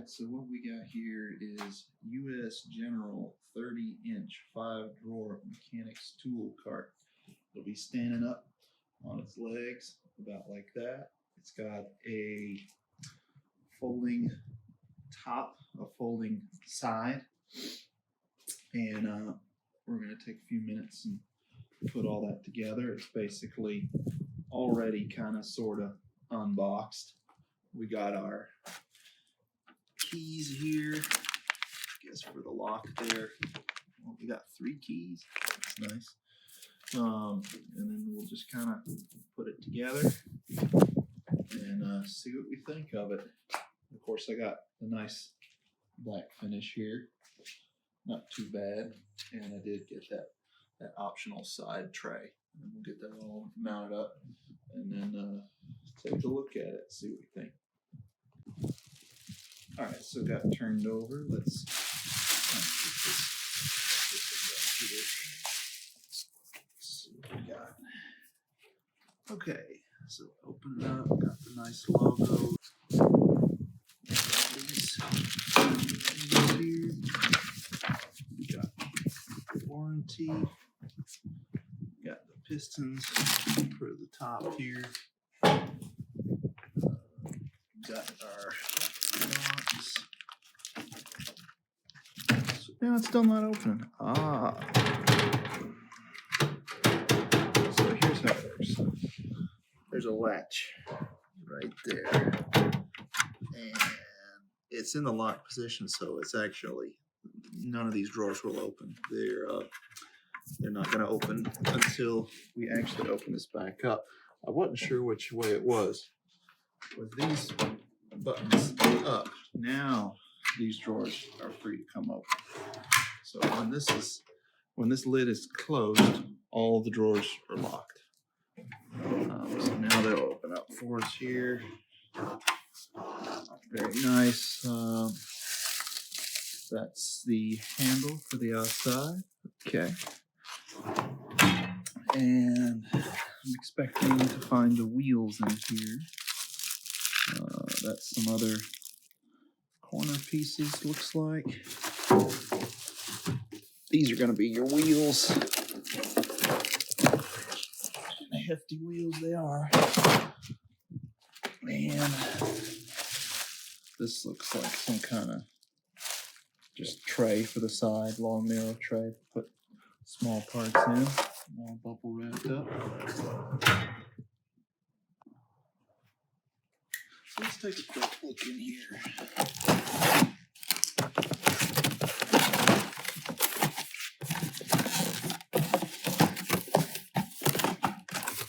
Alright, so what we got here is U.S. General 30-inch 5-drawer mechanics tool cart. It'll be standing up on its legs about like that. It's got a folding top, a folding side, and we're going to take a few minutes and put all that together. It's basically already kind of sort of unboxed. We got our keys here, I guess for the lock there. Well, we got 3 keys. That's nice. And then we'll just kind of put it together and see what we think of it. Of course, I got a nice black finish here. Not too bad. And I did get that optional side tray. And we'll get that all mounted up and then take a look at it, see what we think. All right, so got it turned over. Let's see what we got. Okay, so open it up. Got the nice logo. Here. We got warranty. Got the pistons for the top here. Got our box. So now it's still not opening. So here's how it works. There's a latch right there, and it's in the lock position, so it's actually none of these drawers will open. They're not going to open until we actually open this back up. I wasn't sure which way it was. With these buttons up, now these drawers are free to come open. So when this lid is closed, all the drawers are locked. So now they'll open up for us here. Very nice. That's the handle for the outside. Okay. And I'm expecting to find the wheels in here. That's some other corner pieces, looks like. These are going to be your wheels. Hefty wheels they are. And this looks like some kind of just tray for the side, long narrow tray to put small parts in, all bubble wrapped up. So let's take a quick look in here.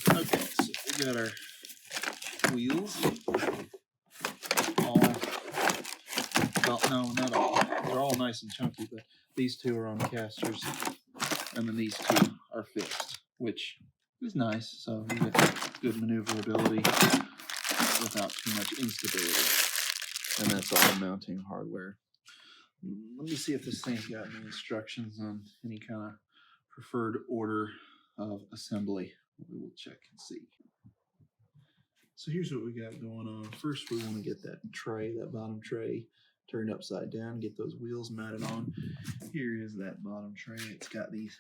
Okay, so we got our wheels. No, not all. They're all nice and chunky, but these 2 are on casters, and then these 2 are fixed, which is nice. So you get good maneuverability without too much instability. And that's all mounting hardware. Let me see if this thing's got any instructions on any kind of preferred order of assembly. We will check and see. So here's what we got going on. First, we want to get that tray, that bottom tray, turned upside down, get those wheels mounted on. Here is that bottom tray. It's got these,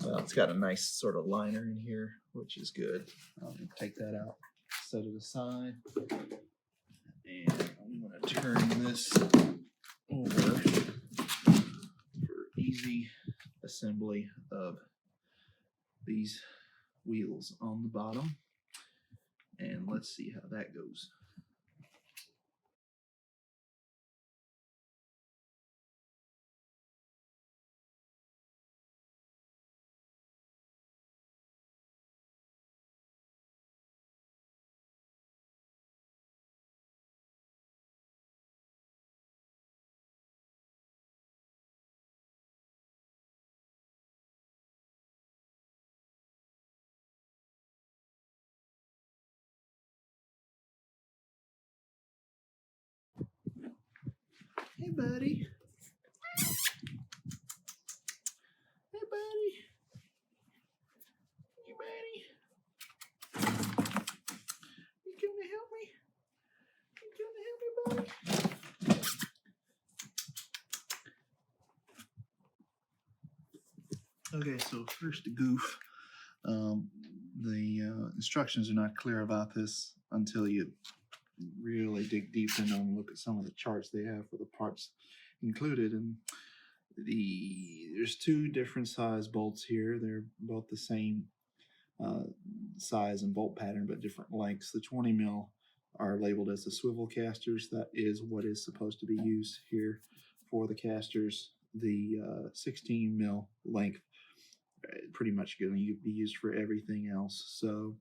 well, it's got a nice sort of liner in here, which is good. I'll take that out, set it aside, and I'm going to turn this over for easy assembly of these wheels on the bottom. And let's see how that goes. Hey, buddy. Hey, buddy. Hey, buddy. You coming to help me? You coming to help me, buddy? Okay, so first goof. The instructions are not clear about this until you really dig deep into them and look at some of the charts they have for the parts included. And there's two different size bolts here. They're both the same size and bolt pattern, but different lengths. The 20 mil are labeled as the swivel casters. That is what is supposed to be used here for the casters. The 16 mil length pretty much going to be used for everything else. So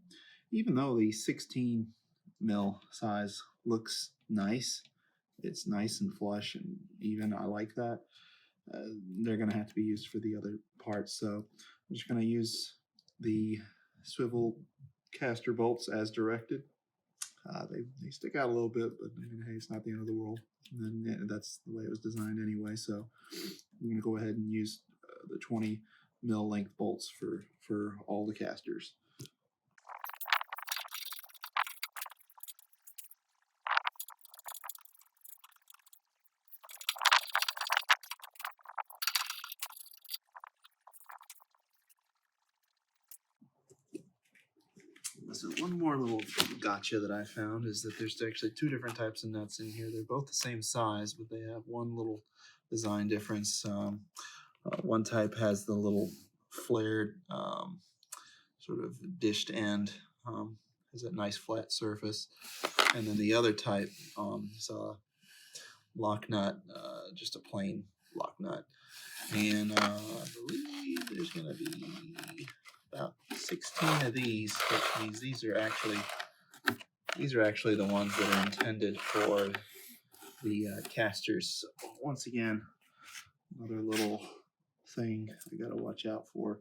even though the 16 mil size looks nice, it's nice and flush and even, I like that, they're going to have to be used for the other parts. So I'm just going to use the swivel caster bolts as directed. They stick out a little bit, but hey, it's not the end of the world. And then that's the way it was designed anyway. So I'm going to go ahead and use the 20 mil length bolts for all the casters. So one more little gotcha that I found is that there's actually two different types of nuts in here. They're both the same size, but they have one little design difference. One type has the little flared sort of dished end, has a nice flat surface, and then the other type is a lock nut, just a plain lock nut. And I believe there's going to be about 16 of these, which means these are actually the ones that are intended for the casters. So once again, another little thing I got to watch out for.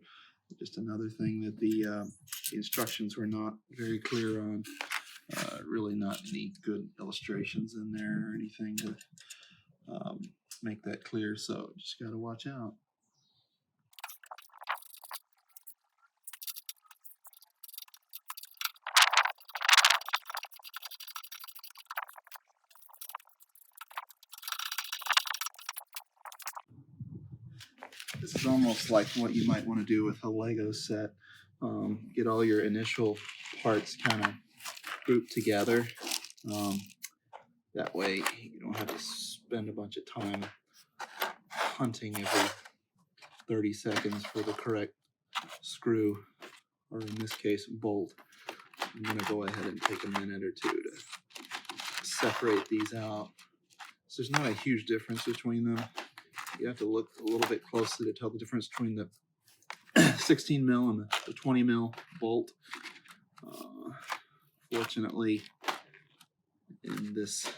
Just another thing that the instructions were not very clear on. Really not any good illustrations in there or anything to make that clear. So just got to watch out. This is almost like what you might want to do with a Lego set. Get all your initial parts kind of grouped together. That way you don't have to spend a bunch of time hunting every 30 seconds for the correct screw, or in this case, bolt. I'm going to go ahead and take a minute or two to separate these out. So there's not a huge difference between them. You have to look a little bit closely to tell the difference between the 16 mil and the 20 mil bolt. Fortunately, in this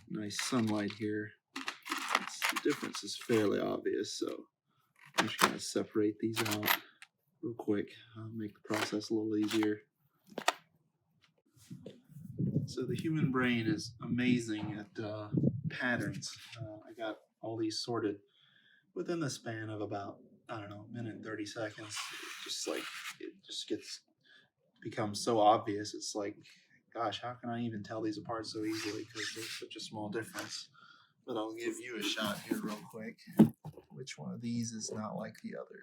nice sunlight here, the difference is fairly obvious. So I'm just going to separate these out real quick, make the process a little easier. So the human brain is amazing at patterns. I got all these sorted within the span of about, I don't know, a minute and 30 seconds. It just becomes so obvious. It's like, gosh, how can I even tell these apart so easily because there's such a small difference? But I'll give you a shot here real quick. Which one of these is not like the other?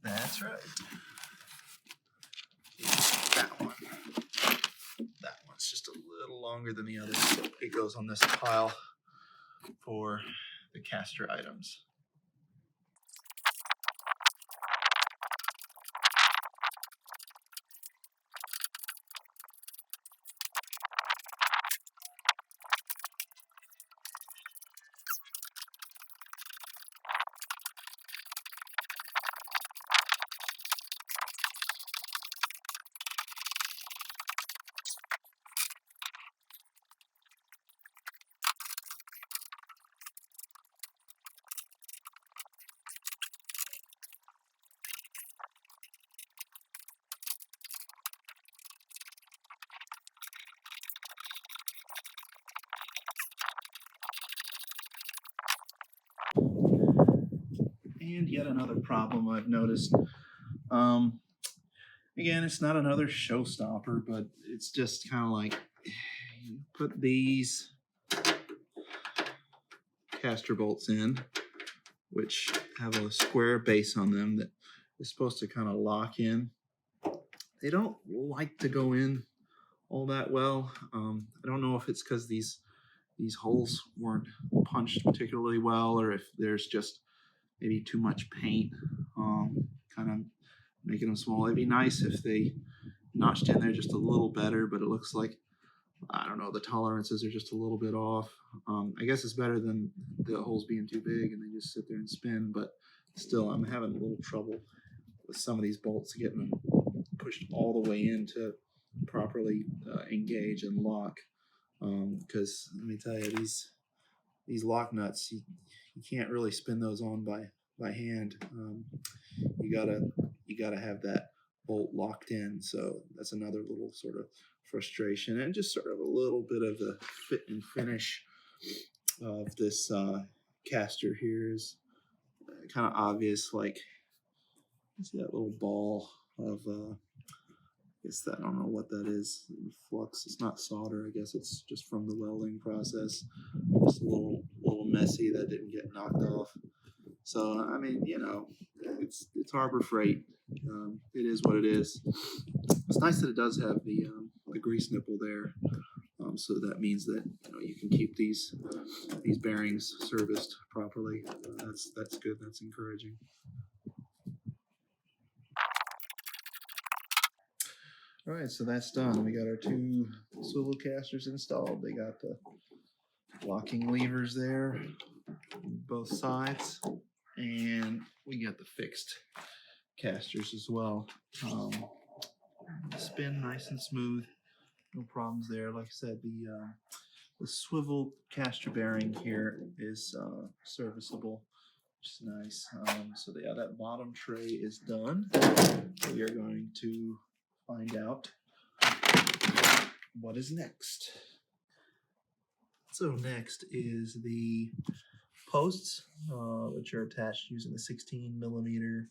That's right. That one. That one's just a little longer than the other. So it goes on this pile for the caster items. And yet another problem I've noticed. Again, it's not another showstopper, but it's just kind of like you put these caster bolts in, which have a square base on them that is supposed to kind of lock in. They don't like to go in all that well. I don't know if it's because these holes weren't punched particularly well, or if there's just maybe too much paint, kind of making them small. It'd be nice if they notched in there just a little better, but it looks like, I don't know, the tolerances are just a little bit off. I guess it's better than the holes being too big and they just sit there and spin, but still, I'm having a little trouble with some of these bolts getting them pushed all the way in to properly engage and lock. Because let me tell you, these lock nuts, you can't really spin those on by hand. You gotta have that bolt locked in. So that's another little sort of frustration, and just sort of a little bit of the fit and finish of this caster here is kind of obvious. Like, you see that little ball of I guess that, I don't know what that is. Flux. It's not solder. I guess it's just from the welding process. Just a little messy that didn't get knocked off. So I mean, you know, it's Harbor Freight. It is what it is. It's nice that it does have the grease nipple there. So that means that, you know, you can keep these bearings serviced properly. That's good. That's encouraging. All right, so that's done. We got our two swivel casters installed. They got the locking levers there on both sides, and we got the fixed casters as well. Spin nice and smooth, no problems there. Like I said, the swivel caster bearing here is serviceable, which is nice. So yeah, that bottom tray is done. We are going to find out what is next. So next is the posts, which are attached using the 16mm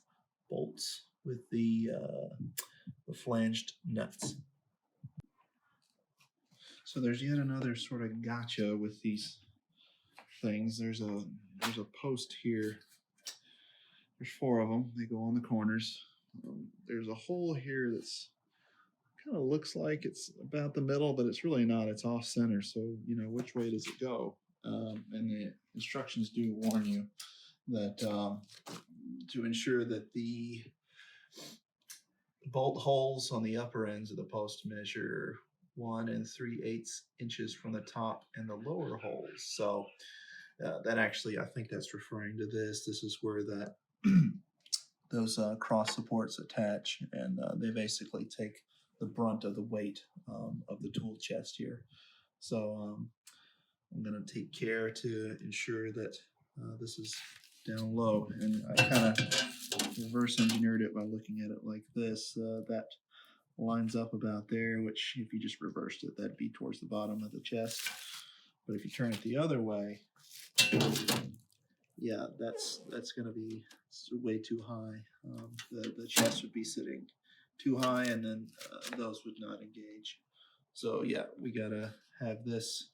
bolts with the flanged nuts. So there's yet another sort of gotcha with these things. There's a post here. There's 4 of them. They go on the corners. There's a hole here that's kind of looks like it's about the middle, but it's really not. It's off center. So, you know, which way does it go? And the instructions do warn you that to ensure that the bolt holes on the upper ends of the post measure 1 3/8 inches from the top and the lower holes. So that actually, I think that's referring to this. This is where that those cross supports attach, and they basically take the brunt of the weight of the tool chest here. So I'm going to take care to ensure that this is down low, and I kind of reverse engineered it by looking at it like this. That lines up about there, which if you just reversed it, that'd be towards the bottom of the chest. But if you turn it the other way, yeah, that's going to be way too high. The chest would be sitting too high, and then those would not engage. So yeah, we gotta have this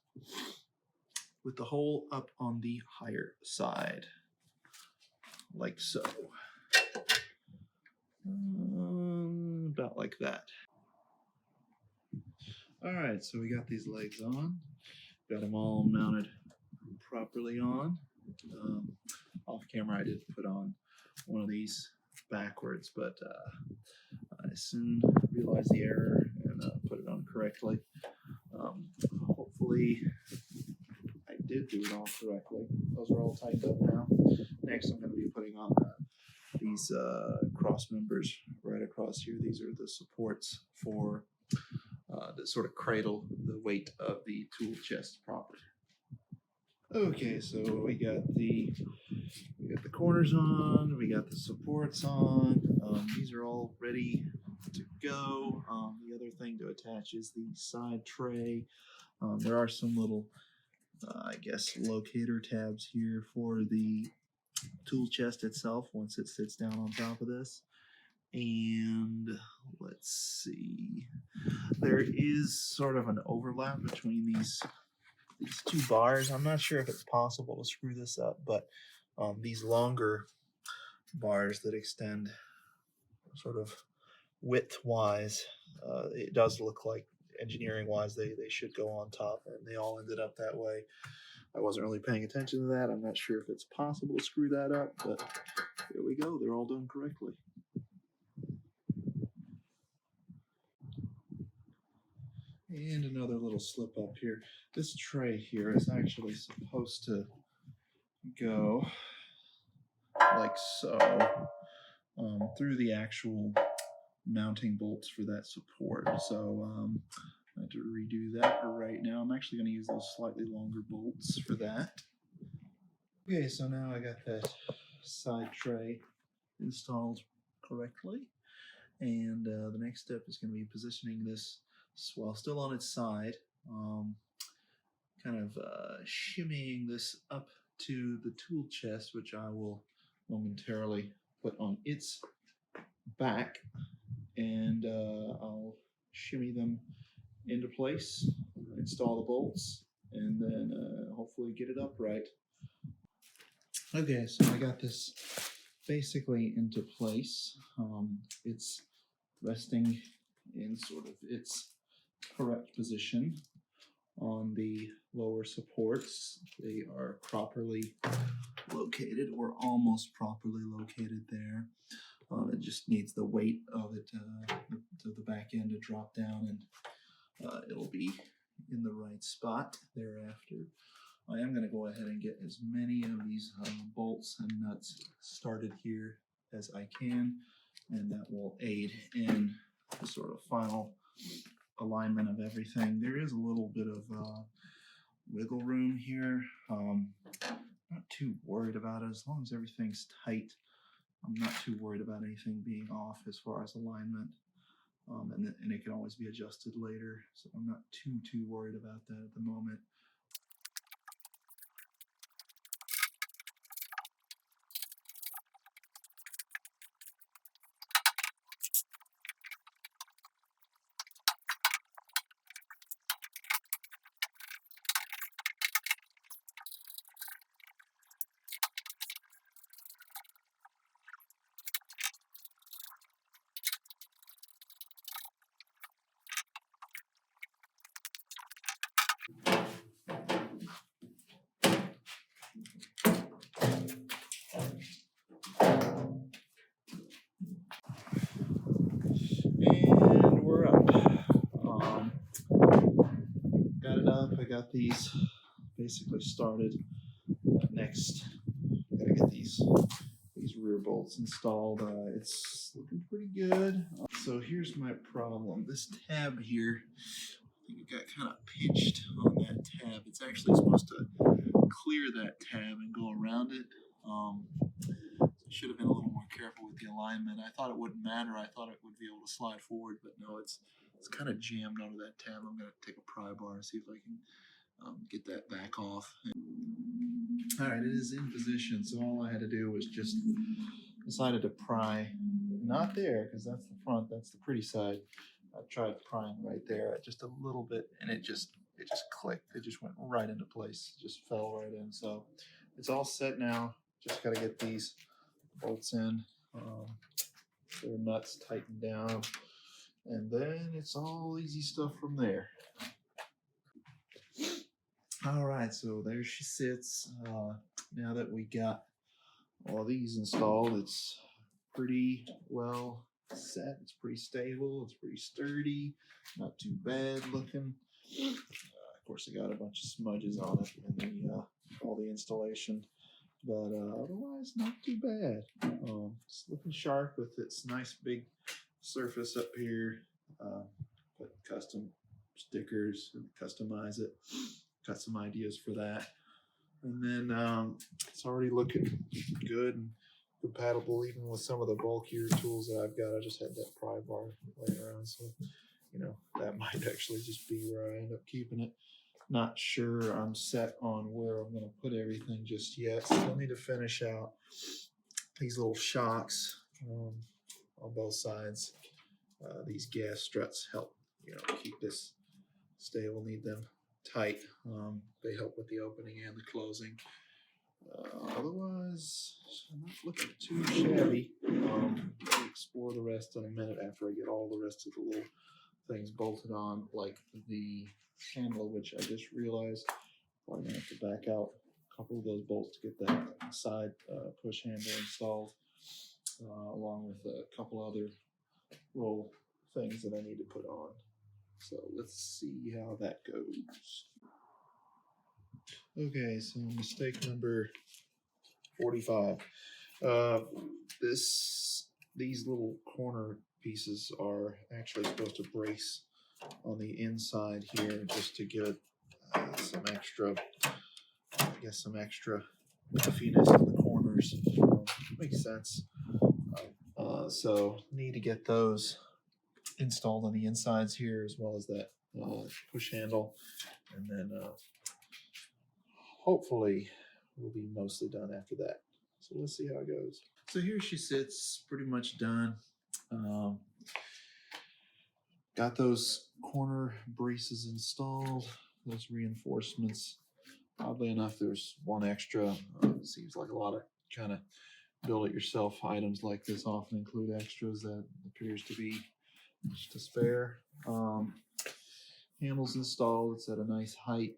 with the hole up on the higher side, like so. About like that. All right, so we got these legs on. Got them all mounted properly on. Off camera, I did put on one of these backwards, but I soon realized the error and put it on correctly. Hopefully, I did do it all correctly. Those are all tightened up now. Next, I'm going to be putting on these cross members right across here. These are the supports for that sort of cradle the weight of the tool chest properly. Okay, so we got the corners on, we got the supports on. These are all ready to go. The other thing to attach is the side tray. There are some little, I guess, locator tabs here for the tool chest itself once it sits down on top of this. And let's see, there is sort of an overlap between these 2 bars. I'm not sure if it's possible to screw this up, but These longer bars that extend sort of width-wise, it does look like engineering-wise they should go on top, and they all ended up that way. I wasn't really paying attention to that. I'm not sure if it's possible to screw that up, but here we go. They're all done correctly. And another little slip up here. This tray here is actually supposed to go like so through the actual mounting bolts for that support. So I have to redo that right now. I'm actually going to use those slightly longer bolts for that. Okay, so now I got that side tray installed correctly. And the next step is going to be positioning this while still on its side, kind of shimmying this up to the tool chest, which I will momentarily put on its back, and I'll shimmy them into place, install the bolts, and then hopefully get it upright. Okay, so I got this basically into place. It's resting in sort of its correct position on the lower supports. They are properly located, or almost properly located there. It just needs the weight of it to the back end to drop down, and it'll be in the right spot thereafter. I am going to go ahead and get as many of these bolts and nuts started here as I can, and that will aid in the sort of final alignment of everything. There is a little bit of wiggle room here. Not too worried about it as long as everything's tight. I'm not too worried about anything being off as far as alignment, and it can always be adjusted later, so I'm not too worried about that at the moment. And we're up. Got it up. I got these basically started. Next, gotta get these rear bolts installed. It's looking pretty good. So here's my problem. This tab here, I think it got kind of pinched on that tab. It's actually supposed to clear that tab and go around it. Should have been a little more careful with the alignment. I thought it wouldn't matter. I thought it would be able to slide forward, but no, it's kind of jammed onto that tab. I'm going to take a pry bar and see if I can get that back off. All right, it is in position, so all I had to do was just decided to pry, not there, because that's the front, that's the pretty side. I tried prying right there, just a little bit, and it just clicked. It just went right into place, just fell right in. So it's all set now. Just got to get these bolts in, their nuts tightened down, and then it's all easy stuff from there. All right, so there she sits. Now that we got all these installed, it's pretty well set. It's pretty stable. It's pretty sturdy. Not too bad looking. Of course, I got a bunch of smudges on it in all the installation, but otherwise not too bad. It's looking sharp with its nice big surface up here. Put custom stickers and customize it. Got some ideas for that, and then it's already looking good and compatible even with some of the bulkier tools that I've got. I just had that pry bar laying around, so that might actually just be where I end up keeping it. Not sure I'm set on where I'm going to put everything just yet. Still need to finish out these little shocks on both sides. These gas struts help keep this stable. Need them tight. They help with the opening and the closing. Otherwise, I'm not looking too shabby. I'll explore the rest in a minute after I get all the rest of the little things bolted on, like the handle, which I just realized I'm gonna have to back out a couple of those bolts to get that side push handle installed, along with a couple other little things that I need to put on. So let's see how that goes. Okay, so mistake number 45. These little corner pieces are actually supposed to brace on the inside here just to give some extra, I guess, some extra puffiness in the corners. Makes sense. So need to get those installed on the insides here, as well as that push handle, and then hopefully we'll be mostly done after that. So let's see how it goes. So here she sits, pretty much done. Got those corner braces installed, those reinforcements. Oddly enough, there's one extra. Seems like a lot of kind of build-it-yourself items like this often include extras that appears to be just to spare. Handles installed. It's at a nice height.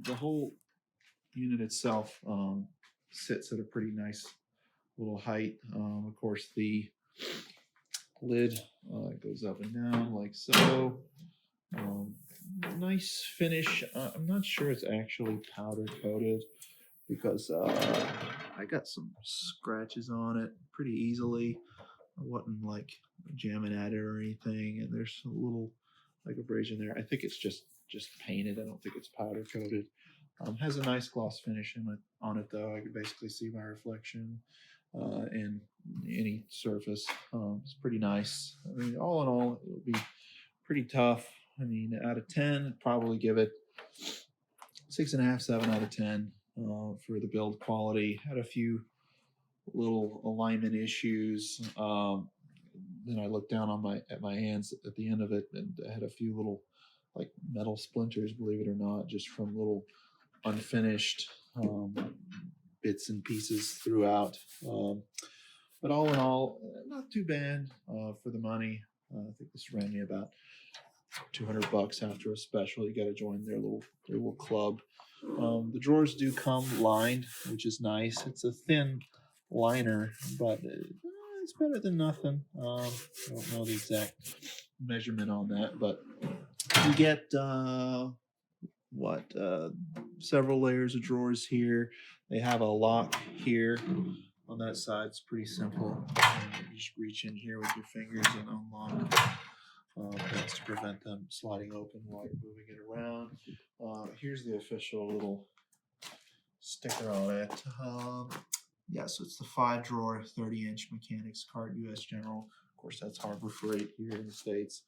The whole unit itself sits at a pretty nice little height. Of course, the lid goes up and down like so. Nice finish. I'm not sure it's actually powder coated because I got some scratches on it pretty easily. I wasn't like jamming at it or anything, and there's a little like abrasion there. I think it's just painted. I don't think it's powder coated. Has a nice gloss finish on it though. I can basically see my reflection in any surface. It's pretty nice. I mean, all in all, it would be pretty tough. I mean, out of 10, I'd probably give it 6.5, 7 out of 10 for the build quality. Had a few little alignment issues. Then I looked down on at my hands at the end of it, and I had a few little like metal splinters, believe it or not, just from little unfinished bits and pieces throughout. But all in all, not too bad for the money. I think this ran me about $200 after a special. You got to join their little club. The drawers do come lined, which is nice. It's a thin liner, but it's better than nothing. I don't know the exact measurement on that, but you get several layers of drawers here. They have a lock here on that side. It's pretty simple. You just reach in here with your fingers and unlock. That's to prevent them sliding open while you're moving it around. Here's the official little sticker on it. Yeah, so it's the 5-drawer, 30-inch mechanics cart, U.S. General. Of course, that's Harbor Freight here in the States.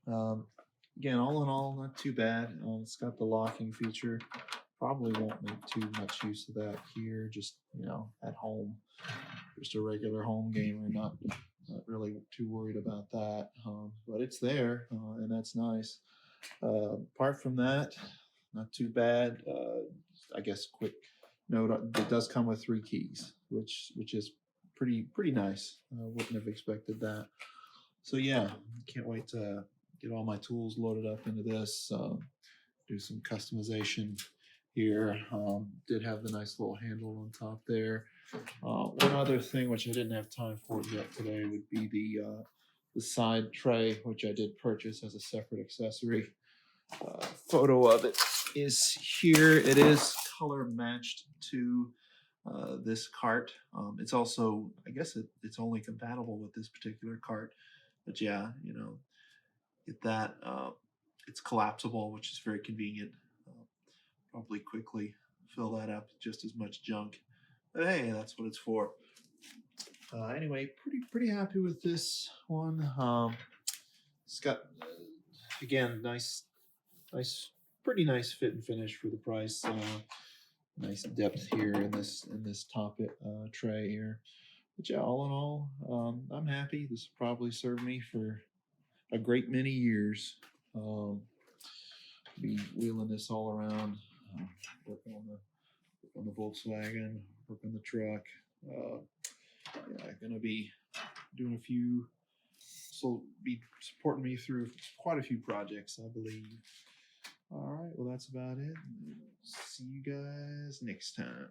Again, all in all, not too bad. It's got the locking feature. Probably won't make too much use of that here, just, at home. Just a regular home gamer, not really too worried about that. But it's there, and that's nice. Apart from that, not too bad. I guess quick note, it does come with 3 keys, which is pretty nice. Wouldn't have expected that. So yeah, can't wait to get all my tools loaded up into this, do some customization here. Did have the nice little handle on top there. One other thing which I didn't have time for yet today would be the side tray, which I did purchase as a separate accessory. Photo of it is here. It is color matched to this cart. It's also, I guess it's only compatible with this particular cart. But yeah, get that. It's collapsible, which is very convenient. Probably quickly fill that up with just as much junk. But hey, that's what it's for. Anyway, pretty happy with this one. It's got again pretty nice fit and finish for the price. Nice depth here in this top tray here. But yeah, all in all, I'm happy. This will probably serve me for a great many years. Be wheeling this all around, working on work on the Volkswagen, work on the truck. Yeah, gonna be doing a few, so be supporting me through quite a few projects, I believe. All right, well, that's about it. See you guys next time.